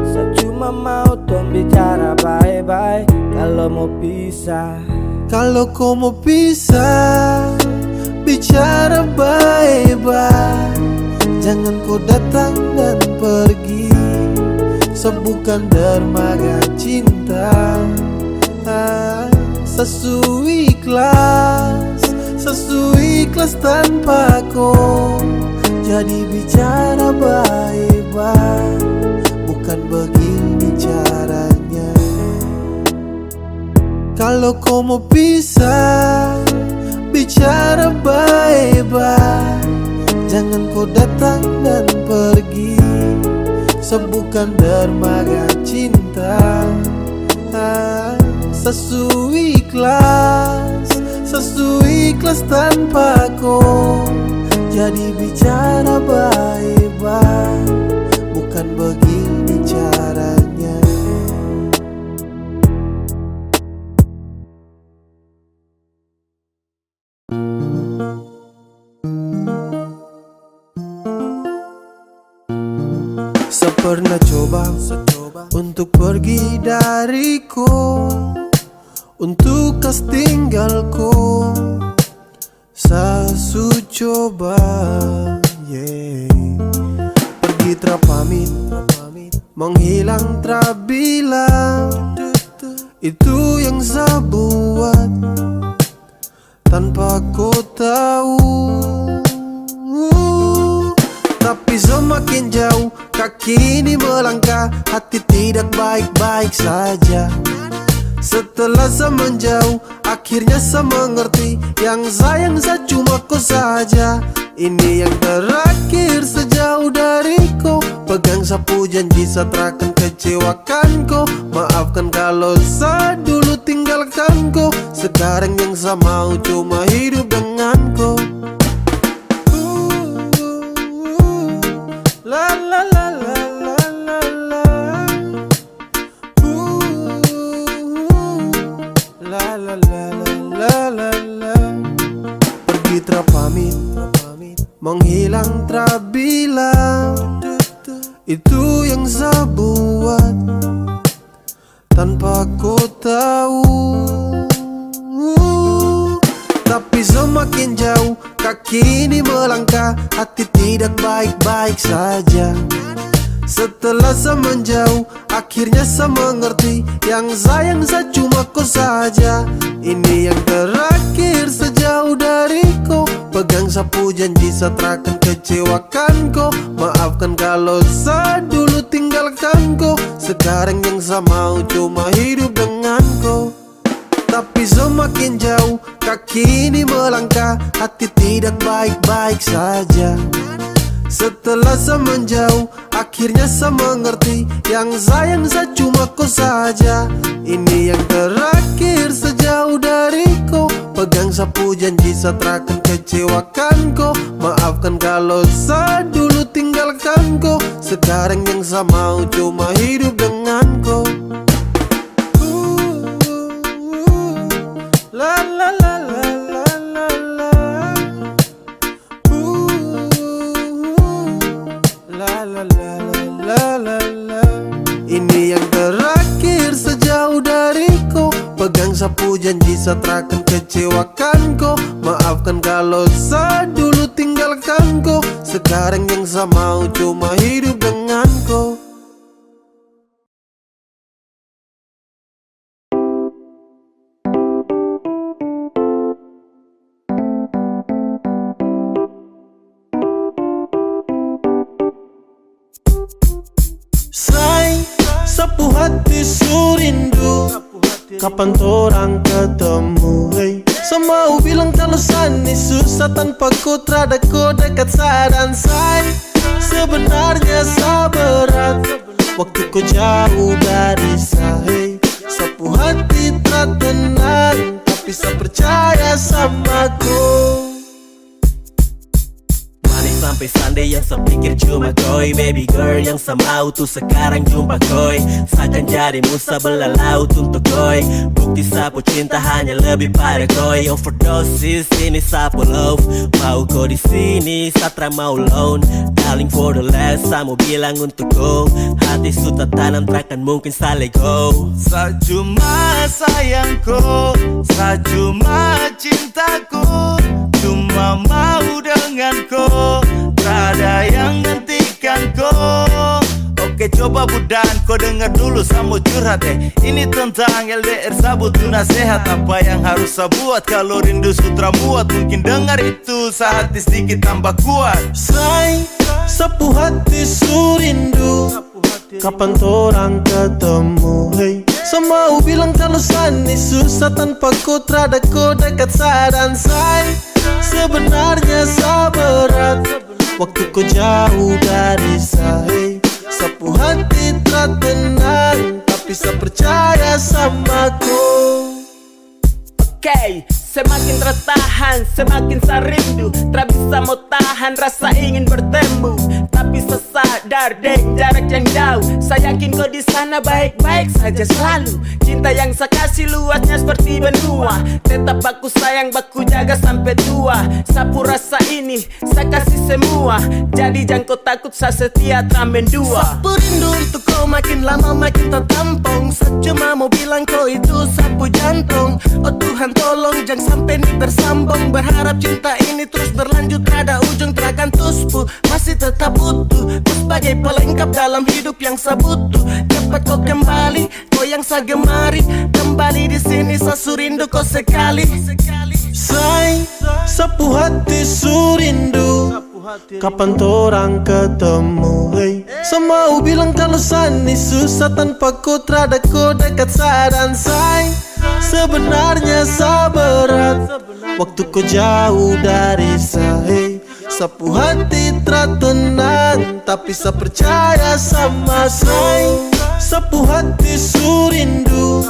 S9: Saya cuma mau tong bicara bye-bye kalau mau pisah.
S4: Kalau kau mau pisah, bicara baik-baik, jangan kau datang dan pergi. Sebukan dermaga cinta, sesuai ikhlas tanpa kau. Jadi bicara baik-baik, bukan begini caranya. Kalau kau mau pisah, bicara baik-baik, jangan kau datang dan pergi. Sebukan dermaga cinta, sesuai ikhlas tanpa kau. Jadi bicara baik-baik, bukan begini caranya. Saya pernah coba untuk pergi dariku, untuk kas tinggalku. Saya coba, pergi terpamit, menghilang terbilang. Itu yang saya buat tanpa kau tahu. Tapi semakin jauh kaki ini melangkah, hati tidak baik-baik saja. Setelah saya menjauh, akhirnya saya mengerti, yang sayang saya cuma kau saja. Ini yang terakhir sejauh dariku. Pegang sapu janji saya takkan kecewakan kau. Maafkan kalau saya dulu tinggalkan kau. Sekarang yang saya mau cuma hidup dengan kau. La la la la la la la. La la la la la la. Pergi terpamit, menghilang terbilang. Itu yang saya buat tanpa kau tahu. Tapi semakin jauh kaki ini melangkah, hati tidak baik-baik saja. Setelah saya menjauh, akhirnya saya mengerti, yang sayang saya cuma kau saja. Ini yang terakhir sejauh dariku. Pegang sapu janji saya takkan kecewakan kau. Maafkan kalau saya dulu tinggalkan kau. Sekarang yang saya mau cuma hidup dengan kau. Tapi semakin jauh kaki ini melangkah, hati tidak baik-baik saja. Setelah saya menjauh, akhirnya saya mengerti, yang sayang saya cuma kau saja. Ini yang terakhir sejauh dariku. Pegang sapu janji saya takkan kecewakan kau. Maafkan kalau saya dulu tinggalkan kau. Sekarang yang saya mau cuma hidup dengan kau. La la la la la la la. La la la la la la. Ini yang terakhir sejauh dariku. Pegang sapu janji saya takkan kecewakan kau. Maafkan kalau saya dulu tinggalkan kau. Sekarang yang saya mau cuma hidup dengan kau. Sapu hati surindu, kapan torang ketemu, hey. Semau bilang kalau sani susah tanpa ku terada ku dekat saya dan saya. Sebenarnya sabarat waktu ku jauh dari saya. Sapu hati tak tenang tapi saya percaya sama ku.
S3: Manis sampai Sunday yang saya pikir cuma koi. Baby girl yang saya mau tuh sekarang jumpa koi. Seakan jadi musa belah laut untuk koi. Bukti sapu cinta hanya lebih pada koi. Overdosis ini sapu love. Mau kau di sini Satra mau loan. Darling for the last saya mau bilang untuk kau. Hati sudah tanam takkan mungkin saya let go.
S2: Saya cuma sayangku, saya cuma cintaku, cuma mau denganku, tak ada yang hentikanku. Oke coba budan, kau dengar dulu saya mau curhat Ini tentang LDR sabut tuh nasihat. Apa yang harus saya buat kalau rindu sutra muat. Mungkin dengar itu sehati sedikit tambah kuat.
S4: Say, sapu hati surindu, kapan torang ketemu hey. Semau bilang kalau sani susah tanpa ku terada ku dekat saya dan saya. Sebenarnya sabarat waktu ku jauh dari saya. Sapu hati tak tenang tapi saya percaya sama ku.
S3: Oke, semakin tertahan, semakin saya rindu. Tak bisa mau tahan rasa ingin bertemu. Tapi saya sadar deng jarak yang jauh. Saya yakin kau di sana baik-baik saja selalu. Cinta yang saya kasih luasnya seperti benua. Tetap baku sayang, baku jaga sampai tua. Sapu rasa ini, saya kasih semua. Jadi jangan kau takut, saya setia tramen dua.
S10: Sapu rindu untuk kau makin lama makin tertampung. Saya cuma mau bilang kau itu sapu jantung. Oh Tuhan tolong jangan sampai ini bersambung. Berharap cinta ini terus berlanjut, ada ujung terakan tuspu. Masih tetap utuh, kau sebagai pelengkap dalam hidup yang saya butuh. Cepat kau kembali, kau yang saya gemari. Kembali di sini saya surindu kau sekali.
S4: Say, sapu hati surindu, kapan torang ketemu hey. Semau bilang kalau sani susah tanpa ku terada ku dekat saya dan saya. Sebenarnya sabarat waktu ku jauh dari saya. Sapu hati tak tenang tapi saya percaya sama saya. Sapu hati surindu,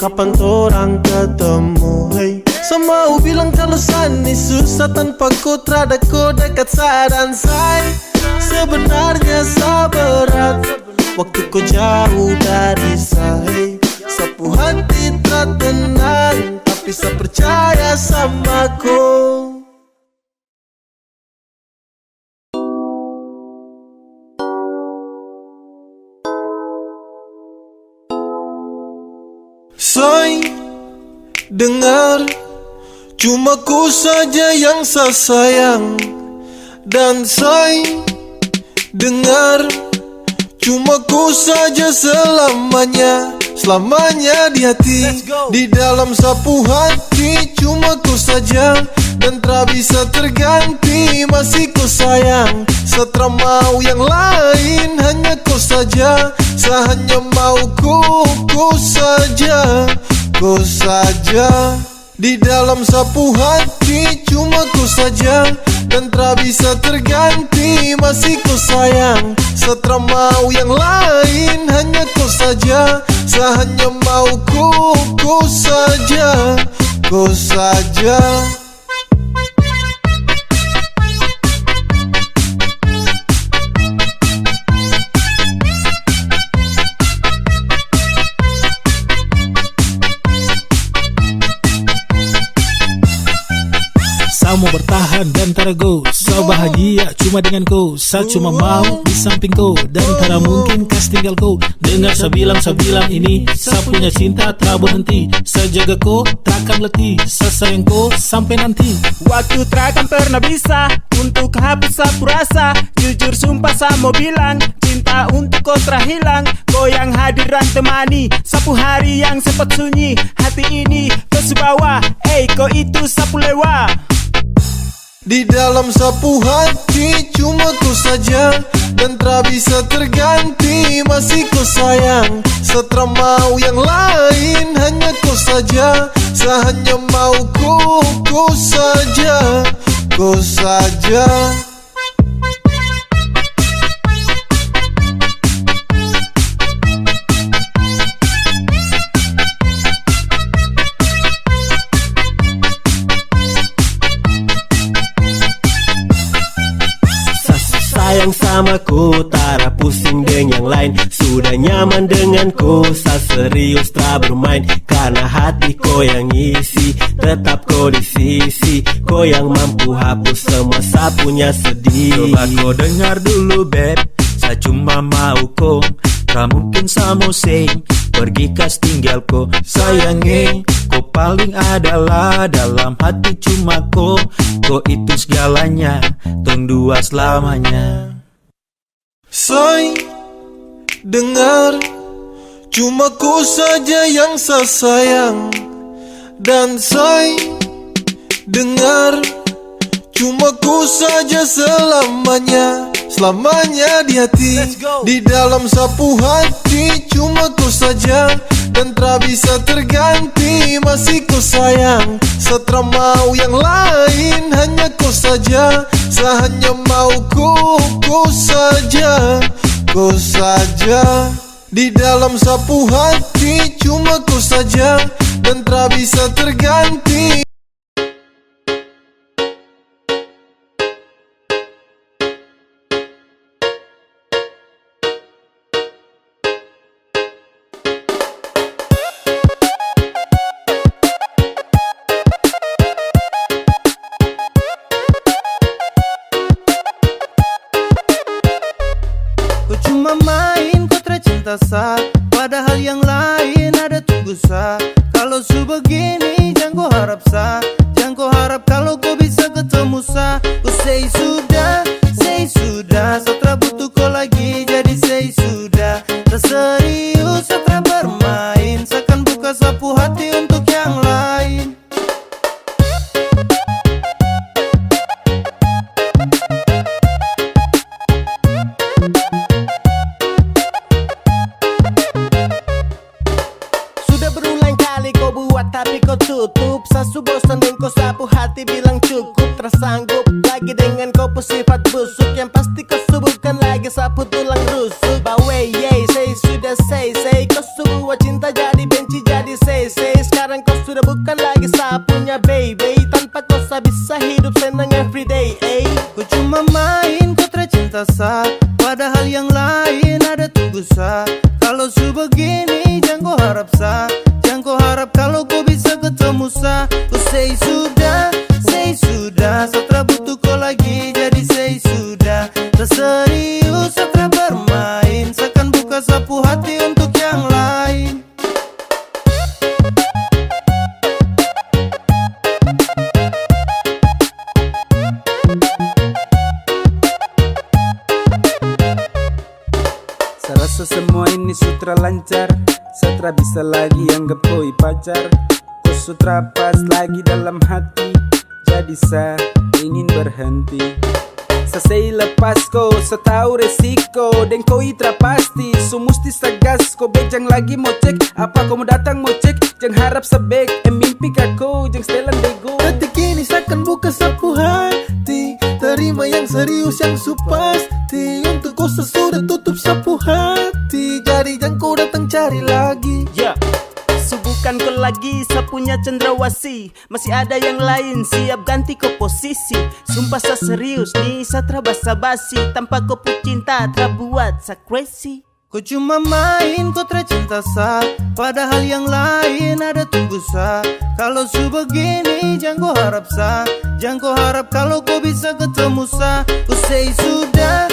S4: kapan torang ketemu hey. Semau bilang kalau sani susah tanpa ku terada ku dekat saya dan saya. Sebenarnya sabarat waktu ku jauh dari saya. Sapu hati tak tenang tapi saya percaya sama ku. Say, dengar, cuma ku saja yang saya sayang. Dan say, dengar, cuma ku saja selamanya. Selamanya di hati, di dalam sapu hati. Cuma ku saja dan tak bisa terganti. Masih ku sayang, setelah mau yang lain. Hanya ku saja, saya hanya mau ku saja. Ku saja di dalam sapu hati. Cuma ku saja dan tak bisa terganti. Masih ku sayang, setelah mau yang lain. Hanya ku saja, saya hanya mau ku saja. Ku saja.
S6: Saya mau bertahan dan tarago. Saya bahagia cuma dengan kau. Saya cuma mau di samping kau. Dan tak mungkin kas tinggal kau. Dengar saya bilang ini. Saya punya cinta tak berhenti. Saya jaga kau takkan letih. Saya sayang kau sampai nanti.
S3: Waktu takkan pernah bisa untuk hapus sapu rasa. Jujur sumpah saya mau bilang, cinta untuk kau terhilang. Kau yang hadir dan temani sapu hari yang sempat sunyi. Hati ini kau sebawa, kau itu sapu lewa.
S4: Di dalam sapu hati cuma ku saja, dan tak bisa terganti, masih ku sayang. Setelah mau yang lain hanya ku saja, sehanya mau ku saja, ku saja.
S3: Sayang sama ku, tara pusing dengan yang lain. Sudah nyaman denganku, sa serius tak bermain. Karena hati ko yang isi, tetap ko di sisi. Ko yang mampu hapus semua sapunya sedih.
S12: Coba ko dengar dulu beb, saya cuma mau ko. Tak mungkin saya mau say, pergi kas tinggal ko. Sayangnya, ko paling adalah dalam hati cuma ko. Ko itu segalanya, tong dua selamanya.
S4: Say, dengar, cuma ku saja yang saya sayang. Dan say, dengar, cuma ku saja selamanya. Selamanya di hati, di dalam sapu hati cuma ku saja, dan tak bisa terganti, masih ku sayang. Setelah mau yang lain hanya ku saja, sehanya mau ku saja, ku saja. Di dalam sapu hati cuma ku saja, dan tak bisa terganti.
S2: Ku cuma main kotra cinta sa, padahal yang lain ada tunggu sa. Kalau su begini jangan kau harap sa, jangan kau harap kalau kau bisa ketemu sa. Ku say sudah, setelah butuh kau lagi, jadi say sudah. Tak serius setelah bermain, seakan buka sapu hati untuk yang lain.
S3: Tapi kau tutup, sasu bosan dan kau sapu hati bilang cukup. Tersanggup lagi dengan kau sifat busuk, yang pasti kau subuhkan lagi sapu tulang rusuk. Bawe yey, say sudah say kau sebuah cinta jadi benci jadi say. Sekarang kau sudah bukan lagi sapunya baby, tanpa kau bisa hidup senang everyday.
S2: Ku cuma main kotra cinta sa, padahal yang lain ada tunggu sa. Kalau su begini jangan kau harap sa, jangan kau harap kalau kau bisa ketemu sa. Ku say sudah, setelah butuh kau lagi, jadi say sudah. Tak serius setelah bermain, seakan buka sapu hati untuk yang lain.
S13: Saya rasa semua ini sutra lancar, setelah bisa lagi anggap koi pacar. Kau sutra pas lagi dalam hati, jadi saya ingin berhenti. Saya lepas kau, saya tahu resiko, dan kau itra pasti. So musti sagas, kau bejang lagi mau cek. Apa kau mau datang mau cek, jangan harap sebek. Mimpi kau, jangan setelan bego.
S4: Detik ini seakan buka sapu hati, terima yang serius yang su pasti. Untuk kau sesudah tutup sapu hati, jadi jangan kau datang cari lagi.
S3: Subuhkan kau lagi sapunya cendrawasih, masih ada yang lain siap ganti kau posisi. Sumpah sa serius nih, sa tra basa-basi, tanpa kau cinta tra buat sa crazy.
S2: Ku cuma main kotra cinta sa, padahal yang lain ada tunggu sa. Kalau su begini jangan kau harap sa, jangan kau harap kalau kau bisa ketemu sa. Ku say sudah,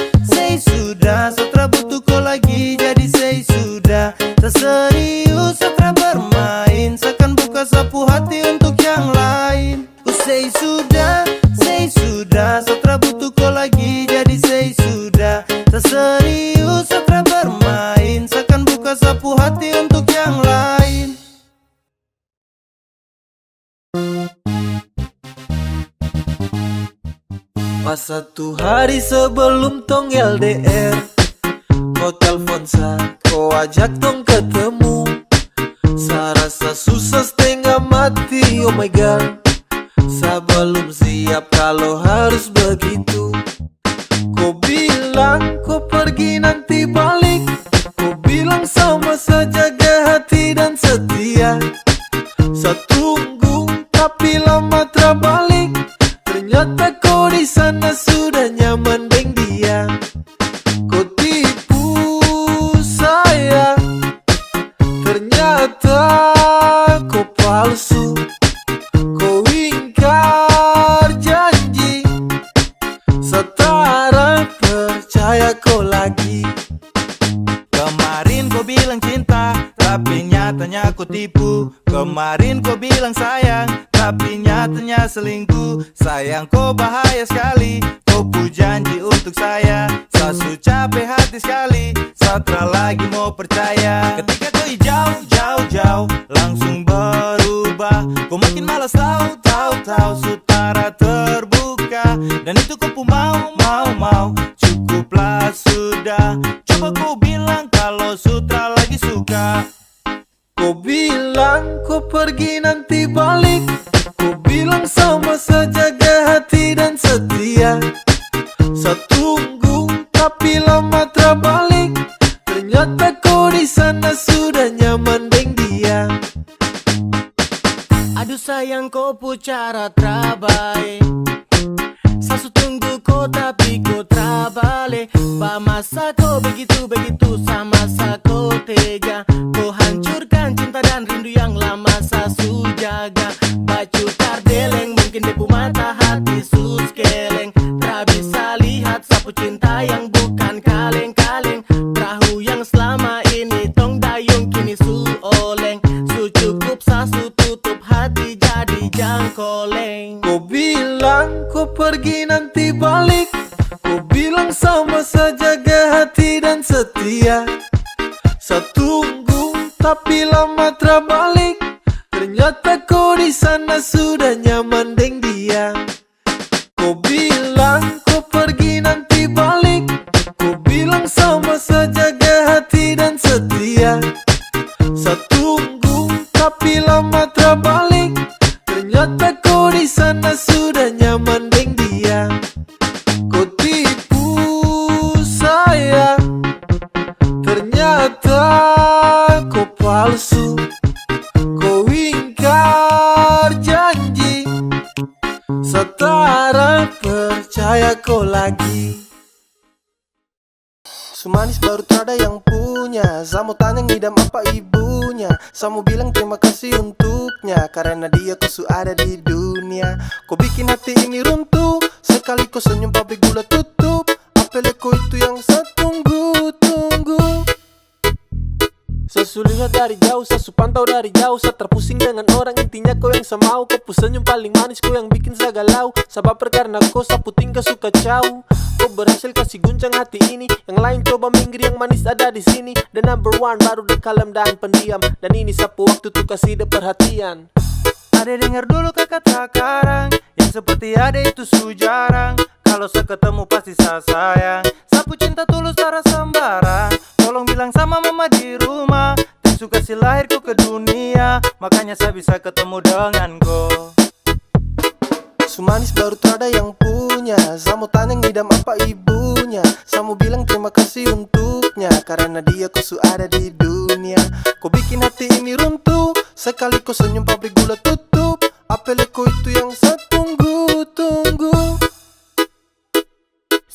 S2: setelah butuh kau lagi, jadi say sudah. Tak serius setelah bermain, seakan buka sapu hati untuk yang lain. Ku say sudah, setelah butuh kau lagi, jadi say sudah. Tak serius setelah bermain, seakan buka sapu hati untuk yang lain.
S4: Pas satu hari sebelum tong LDR, kau telpon sa, kau ajak tong ketemu. Sa rasa susah setengah mati, oh my god. Sa belum siap kalau harus begitu. Kau bilang kau pergi nanti balik, kau bilang sama saja jaga hati dan setia. Sa tunggu tapi lama terbalik, ternyata kau di sana sudah nyaman dengan dia. Kau tipu saya, ternyata kau palsu. Kau ingkar janji, setara percaya kau lagi.
S2: Kemarin kau bilang cinta, tapi nyatanya aku tipu. Kemarin kau bilang sayang, tapi nyatanya selingkuh. Sayang kau bahaya sekali, kau pu janji untuk saya. Saya su capek hati sekali, Satra lagi mau percaya. Ketika kau jauh, langsung berubah. Kau makin malas tahu, sutara terbuka. Dan itu kau pu mau, cukuplah sudah. Coba kau bilang kalau Sutra lagi suka.
S4: Kau bilang kau pergi nanti balik, kau bilang sama saja jaga hati dan setia. Saya tunggu tapi lama terbalik, ternyata kau di sana sudah nyaman dengan dia.
S3: Aduh sayang kau pu cara terbaik. Sasu tunggu kau tapi kau terbalik. Ba masa kau begitu sama sa kau tega. Kau hancurkan cinta dan rindu yang lama sasu jaga. Baju tardeleng mungkin depu mata hati sus keleng. Tak bisa lihat sapu cinta yang bukan kaleng-kaleng. Perahu yang selama ini tong dayung kini su oleng. Su cukup sasu tutup hati jadi jangkoleng.
S4: Kau bilang kau pergi nanti balik, kau bilang sama saja jaga hati dan setia. Saya tunggu tapi lama terbalik, ternyata kau di sana sudah nyaman dengan dia. Kau bilang kau pergi nanti balik, kau bilang sama saja jaga hati dan setia. Saya tunggu tapi lama terbalik, ternyata kau di sana sudah nyaman dengan dia. Kau tipu saya, ternyata kau palsu. Kau ingkar janji, setara percaya kau lagi. Sumanis baru terada yang punya. Saya tanya ngidam apa ibunya. Saya bilang terima kasih untuknya, karena dia kau ada di dunia. Kau bikin hati ini runtuh, sekali kau senyum pabrik gula tutup. Apel kau itu yang saya tunggu. Saya lihat dari jauh, saya pantau dari jauh. Saya terpusing dengan orang, intinya kau yang saya mau. Kau pu senyum paling manis, kau yang bikin saya galau. Saya baper karena kau, saya pu tingkah suka jauh. Kau berhasil kasih guncang hati ini. Yang lain coba minggir, yang manis ada di sini. The number one baru di kalem dan pendiam. Dan ini sapu waktu tuh kasih de perhatian.
S2: Ada dengar dulu kakak takarang, yang seperti ada itu su jarang. Kalau saya ketemu pasti saya sayang. Sapu cinta tulus cara sembarang. Tolong bilang sama mama di rumah, Tisu kasih lahirku ke dunia, makanya saya bisa ketemu dengan kau.
S4: Sumanis baru terada yang punya. Saya mau tanya ngidam apa ibunya. Saya mau bilang terima kasih untuknya, karena dia kau ada di dunia. Kau bikin hati ini runtuh, sekali kau senyum pabrik gula tutup. Apel kau itu yang saya tunggu.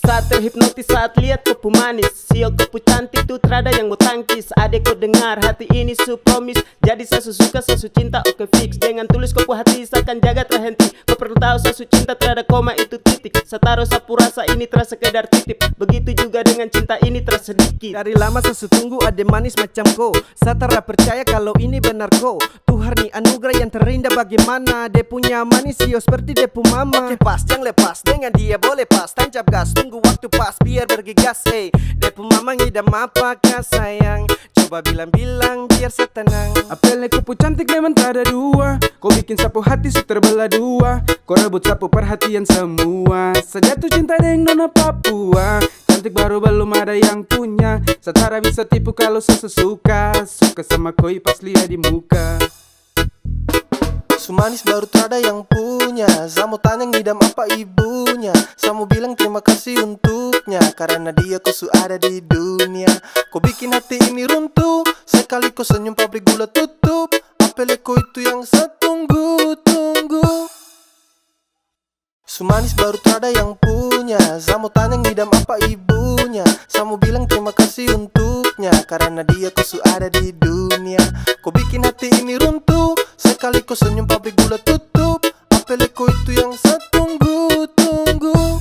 S3: Saat terhipnotis saat lihat kau pu manis, sio kau pu cantik tuh terada yang mau tangkis. Adek kau dengar hati ini su promise, jadi saya suka saya cinta oke fix. Dengan tulis kau pu hati saya akan jaga terhenti. Kau perlu tahu saya cinta terada koma itu titik. Saya taruh sapu rasa ini terasa sekedar titip. Begitu juga dengan cinta ini terasa sedikit.
S14: Dari lama saya tunggu ada manis macam kau. Saya tak percaya kalau ini benar kau. Tuhan nih anugerah yang terindah, bagaimana dia punya manis sio seperti dia pu mama. Oke pas jangan lepas, dengan dia boleh pas. Tancap gas tunggu waktu pas biar bergegas. Dia pu mama ngidam apakah sayang. Coba bilang-bilang biar setenang.
S13: Apelnya kupu cantik memang tak ada dua. Kau bikin sapu hati su terbelah dua. Kau rebut sapu perhatian semua. Sejatuh cinta deng nona Papua. Cantik baru belum ada yang punya. Setara bisa tipu kalau sesuka. Suka sama koi pas lihat di muka.
S4: Sumanis baru terada yang punya. Samu tanya ngidam apa ibunya. Samu bilang terima kasih untuknya. Karena dia ku su ada di dunia. Kau bikin hati ini runtuh. Sekali kau senyum pabrik gula tutup. Apeleko itu yang saya tunggu-tunggu. Sumanis baru terada yang punya. Samu tanya ngidam apa ibunya. Samu bilang terima kasih untuknya. Karena dia ku su ada di dunia. Kau bikin hati ini runtuh. Sekali kau senyum pabrik gula tutup. Apeleko itu yang saya tunggu-tunggu.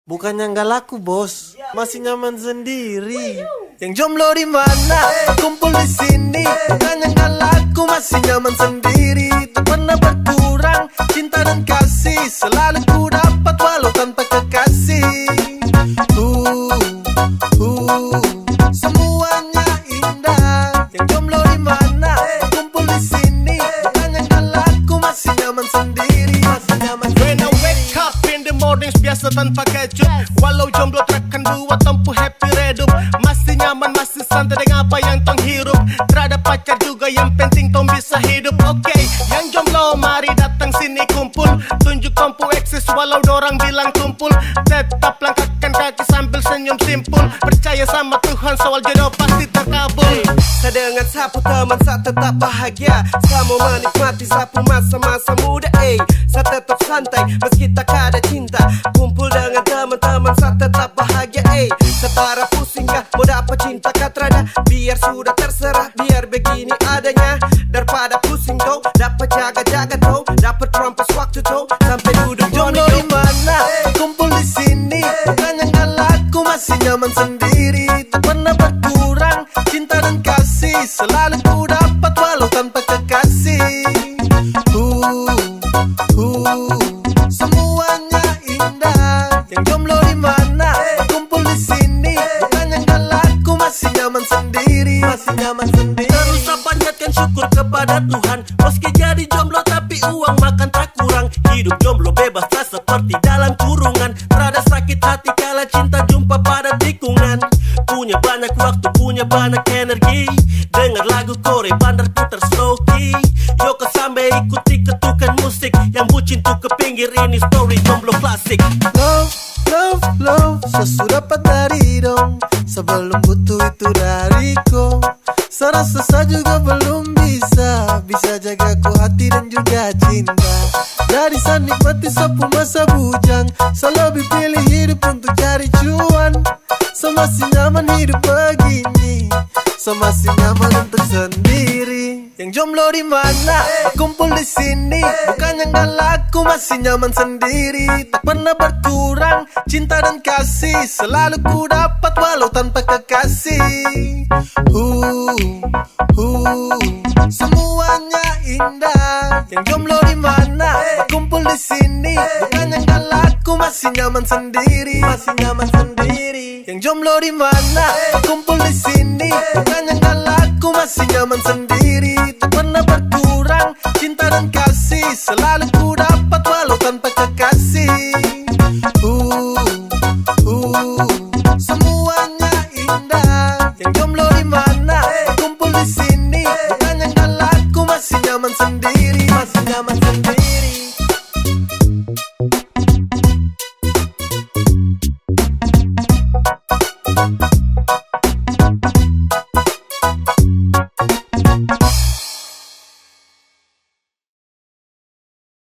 S4: Bukannya nggak laku bos, masih nyaman sendiri. Yang jomblo di mana? Kumpul di sini. Bukannya nggak laku, masih nyaman sendiri. Tak pernah berkurang cinta dan kasih. Selalu ku dapat walau tanpa kekasih. Semuanya indah. Yang jomblo di mana? Kumpul di sini. Bukannya nggak laku, masih nyaman sendiri. Masih nyaman sendiri.
S10: When I wake up in the mornings biasa tanpa kecut. Walau jomblo takkan buat tempuh happy redup. Masih nyaman, masih santai dengan apa yang tong hirup. Terhadap pacar juga yang penting tong bisa hidup. Oke, yang jomblo mari datang sini kumpul. Tunjuk kompu eksis walau dorang bilang tumpul. Tetap langkahkan kaki sambil senyum simpul. Percaya sama Tuhan soal jodoh pasti terkabul.
S14: Saya dengan sapu teman saya tetap bahagia. Saya mau menikmati sapu masa-masa muda. Saya tetap santai meski tak ada cinta. Kumpul dengan teman-teman saya tetap bahagia. Setara pusing kah mau dapat cinta katrada. Biar sudah terserah, biar begini adanya. Daripada pusing tuh, dapat jaga-jaga tuh. Dapat rampas waktu tuh, sampai duduk
S4: jomblo di mana? Kumpul di sini. Bukannya nggak laku, masih nyaman sendiri. Tak pernah berkurang cinta dan kasih. Selalu ku dapat walau tanpa kekasih. Semuanya indah. Yang jomblo di mana? Kumpul di sini. Bukannya nggak laku, masih nyaman sendiri. Masih nyaman sendiri.
S3: Terus panjatkan syukur kepada Tuhan. Meski jadi jomblo tapi uang makan tak kurang. Hidup jomblo bebas tak seperti dalam kurungan. Rada sakit hati kala cinta jumpa pada tikungan. Punya banyak waktu, punya banyak energi. Dengar lagu Korea bandar putar slow key. Yoko sampai ikuti ketukan musik. Yang bucin tuh ke pinggir, ini story jomblo klasik.
S4: Love, love, love, sesudah dari dong. Sebelum butuh itu dariku. Serasa saya juga belum bisa. Bisa jaga ku hati dan juga cinta. Jadi saya nikmati sapu masa bujang. Saya lebih pilih hidup untuk cari cuan. Saya masih nyaman hidup begini. Saya masih nyaman untuk sendiri. Yang jomblo di mana? Kumpul di sini. Bukannya nggak laku, masih nyaman sendiri. Tak pernah berkurang cinta dan kasih. Selalu ku dapat walau tanpa kekasih. Semuanya indah. Yang jomblo di mana? Kumpul di sini. Bukannya nggak laku, masih nyaman sendiri. Masih nyaman sendiri. Yang jomblo di mana? Kumpul di sini. Bukannya nggak laku, masih nyaman sendiri. Tak pernah berkurang cinta dan kasih. Selalu ku dapat